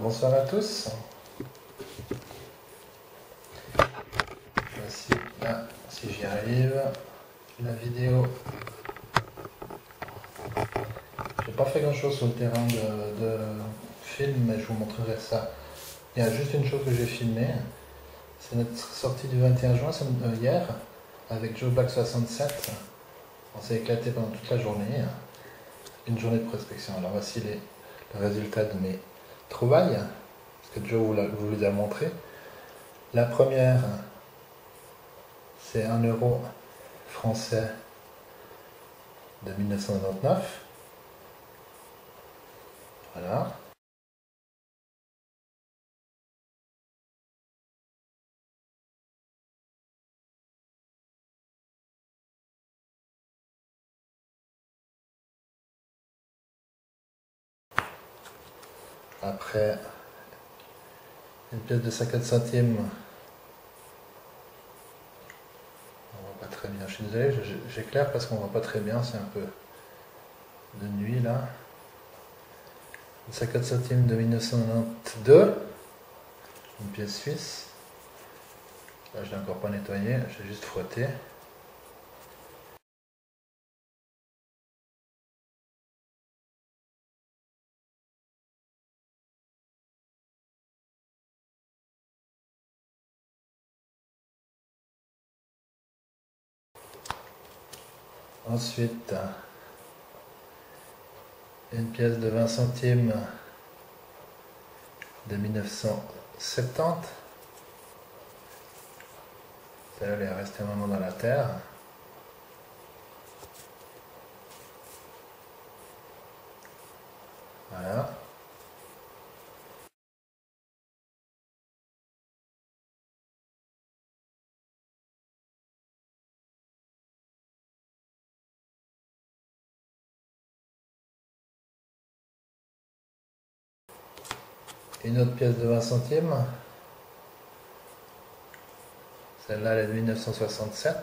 Bonsoir à tous. Voici là, si j'y arrive, la vidéo. J'ai pas fait grand chose sur le terrain de film, mais je vous montrerai ça. Il y a juste une chose que j'ai filmée. C'est notre sortie du 21 juin, hier, avec Joe Black 67. On s'est éclaté pendant toute la journée. Une journée de prospection. Alors voici le résultat de mes trouvailles, parce que Joe vous les a montré. La première, c'est 1 € français de 1999. Voilà. Après, une pièce de 50 centimes. On voit pas très bien. Je suis désolé, j'éclaire parce qu'on voit pas très bien. C'est un peu de nuit là. Une 50 centimes de 1992. Une pièce suisse. Là, je l'ai encore pas nettoyé. J'ai juste frotté. Ensuite, une pièce de 20 centimes de 1970. Celle-là, elle est restée un moment dans la terre. Voilà. Une autre pièce de 20 centimes. Celle-là, elle est de 1967.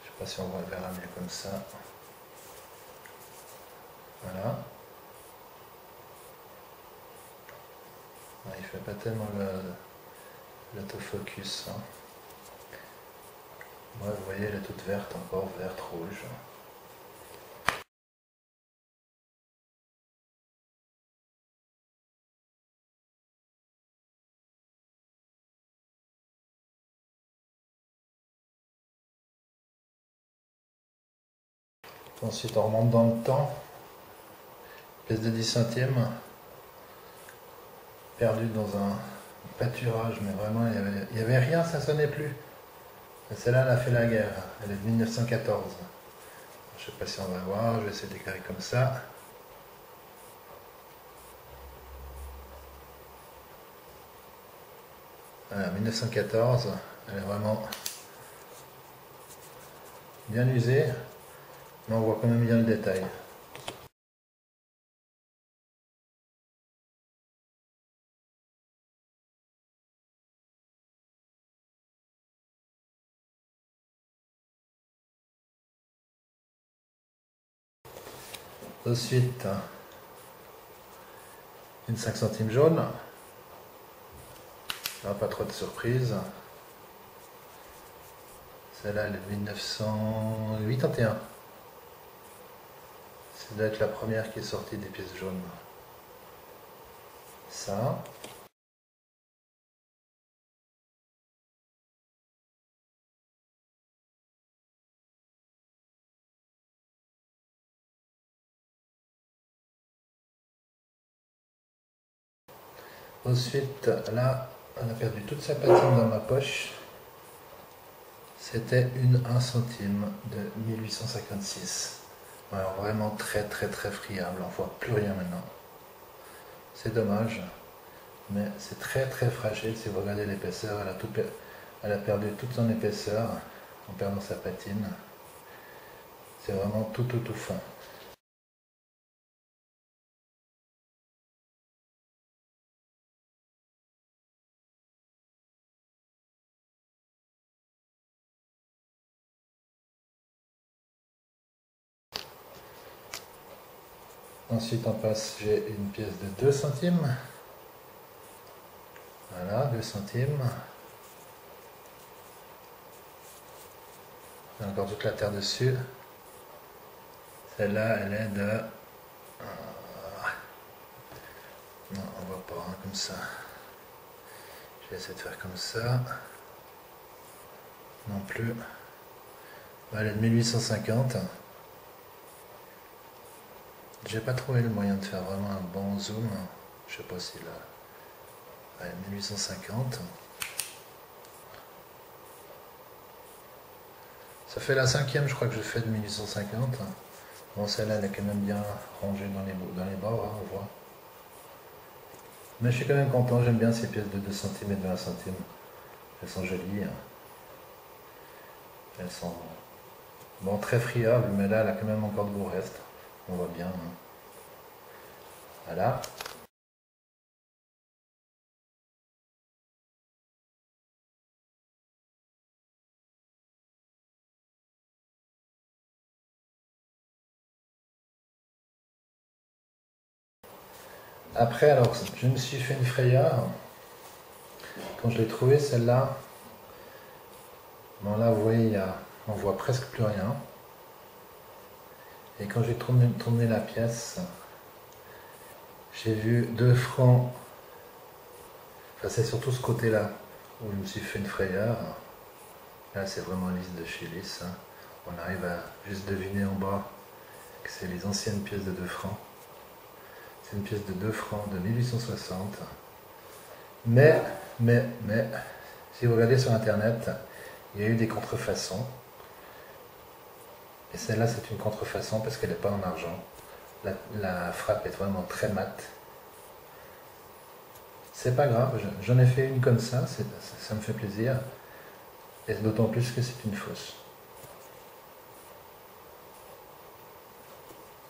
Je sais pas si on va le verra mieux comme ça. Voilà. Il fait pas tellement l'autofocus. Hein. Ouais, vous voyez, elle est toute verte encore, verte, rouge. Ensuite, on remonte dans le temps. Pièce de 10 centimes. Perdue dans un pâturage, mais vraiment, il n'y avait rien, ça sonnait plus. Et celle-là, elle a fait la guerre. Elle est de 1914. Je ne sais pas si on va voir, je vais essayer d'éclairer comme ça. Voilà, 1914. Elle est vraiment bien usée, mais on voit quand même bien le détail. Ensuite, une 5 centimes jaune. Là, pas trop de surprise. Celle-là, elle est de 1981. Ça doit être la première qui est sortie des pièces jaunes. Ça. Ensuite, là, on a perdu toute sa patine dans ma poche. C'était une 1 centime de 1856. Alors vraiment très très très friable, on voit plus rien maintenant. C'est dommage, mais c'est très très fragile si vous regardez l'épaisseur. Elle a perdu toute son épaisseur en perdant sa patine. C'est vraiment tout fin. Ensuite en face j'ai une pièce de 2 centimes. Voilà, 2 centimes. Il y a encore toute la terre dessus. Celle-là, elle est de... Non, on voit pas, hein, comme ça. Je vais essayer de faire comme ça. Non plus. Elle est de 1850. J'ai pas trouvé le moyen de faire vraiment un bon zoom. Je sais pas si là... Ouais, 1850. Ça fait la 5e, je crois que je fais de 1850. Bon, celle-là, elle est quand même bien rangée dans les bords, hein, on voit. Mais je suis quand même content, j'aime bien ces pièces de 2 centimes et de 20 centimes. Elles sont jolies. Elles sont bon, très friables, mais là, elle a quand même encore de beaux restes. On voit bien. Hein. Voilà. Après, alors, je me suis fait une frayeur. Quand je l'ai trouvée, celle-là, bon là, vous voyez, on voit presque plus rien. Et quand j'ai tourné la pièce, j'ai vu 2 francs. Enfin, c'est surtout ce côté-là où je me suis fait une frayeur. Là, c'est vraiment lisse de chez Lisse. Hein. On arrive à juste deviner en bas que c'est les anciennes pièces de 2 francs. C'est une pièce de 2 francs de 1860. Mais, si vous regardez sur internet, il y a eu des contrefaçons. Et celle-là, c'est une contrefaçon parce qu'elle n'est pas en argent. La frappe est vraiment très mate. C'est pas grave, j'en ai fait une comme ça me fait plaisir. Et d'autant plus que c'est une fausse.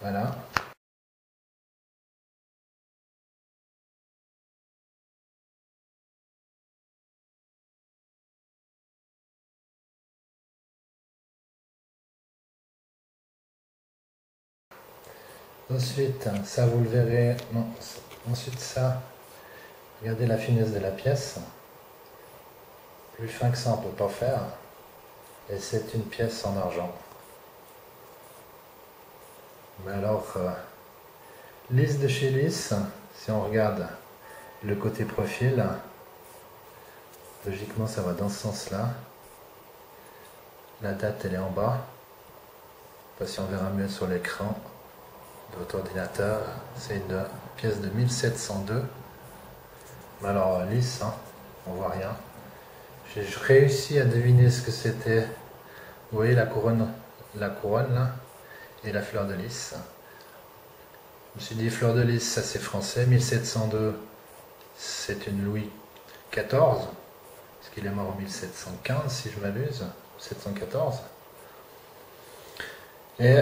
Voilà. Ensuite, ça vous le verrez. Non, ensuite ça, regardez la finesse de la pièce. Plus fin que ça, on ne peut pas faire. Et c'est une pièce en argent. Mais alors, lisse de chez lisse, si on regarde le côté profil, logiquement ça va dans ce sens-là. La date elle est en bas. Pas si on verra mieux sur l'écran de votre ordinateur. C'est une pièce de 1702. Mais alors lisse, hein, on voit rien. J'ai réussi à deviner ce que c'était. Vous voyez la couronne là, et la fleur de lys. Je me suis dit fleur de lys, ça c'est français. 1702, c'est une Louis XIV, parce qu'il est mort en 1715 si je m'abuse, 1714. Et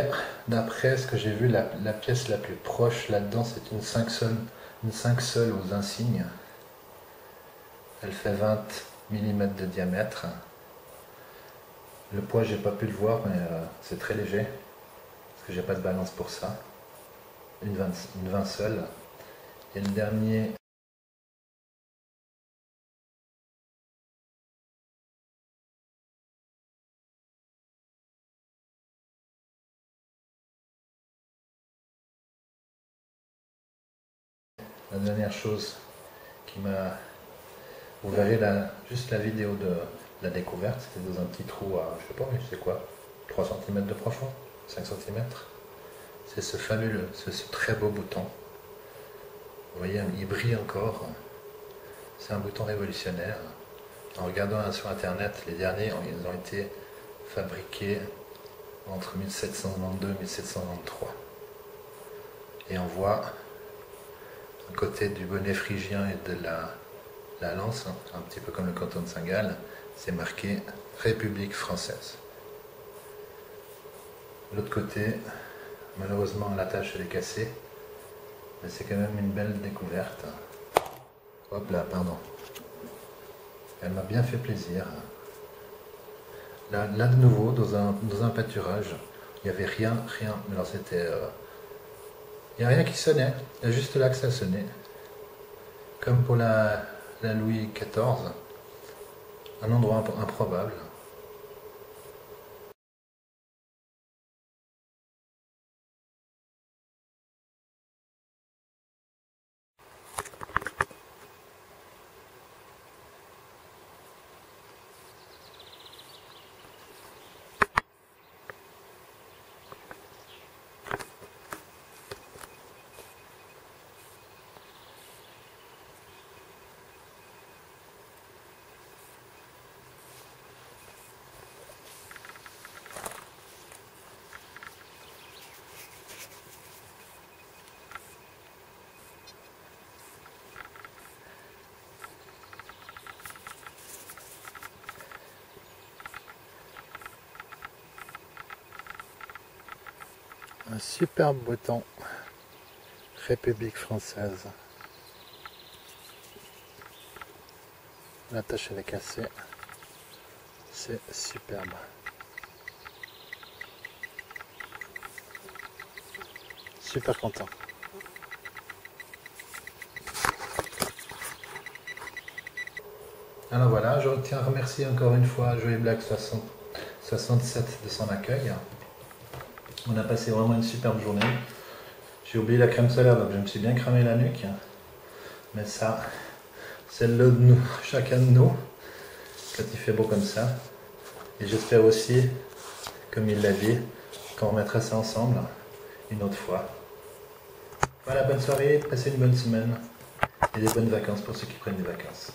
d'après ce que j'ai vu, la pièce la plus proche là-dedans, c'est une 5 seule aux insignes. Elle fait 20 mm de diamètre. Le poids, j'ai pas pu le voir, mais c'est très léger, parce que j'ai pas de balance pour ça. Une 20 seule. Et le dernier, la dernière chose qui m'a... Vous verrez juste la vidéo de la découverte, c'était dans un petit trou à, je sais pas, c'est quoi, 3 cm de profond, 5 cm. C'est ce fabuleux, ce très beau bouton. Vous voyez, il brille encore. C'est un bouton révolutionnaire. En regardant sur internet, les derniers, ils ont été fabriqués entre 1792 et 1793. Et on voit, à côté du bonnet phrygien et de la lance, un petit peu comme le canton de Saint-Gall, c'est marqué République française. De l'autre côté, malheureusement l'attache elle est cassée, mais c'est quand même une belle découverte. Hop là, pardon. Elle m'a bien fait plaisir. Là de nouveau, dans un pâturage, il n'y avait rien, mais alors c'était Il n'y a rien qui sonnait, il y a juste là que ça sonnait. Comme pour la Louis XIV, un endroit improbable. Un superbe beau temps, République française. La tâche elle est cassée, c'est superbe. Super content. Alors voilà, je tiens à remercier encore une fois Joey Black 67 de son accueil. On a passé vraiment une superbe journée. J'ai oublié la crème solaire, donc je me suis bien cramé la nuque. Mais ça, c'est le lot de nous, chacun de nous, quand il fait beau comme ça. Et j'espère aussi, comme il l'a dit, qu'on remettra ça ensemble une autre fois. Voilà, bonne soirée, passez une bonne semaine et des bonnes vacances pour ceux qui prennent des vacances.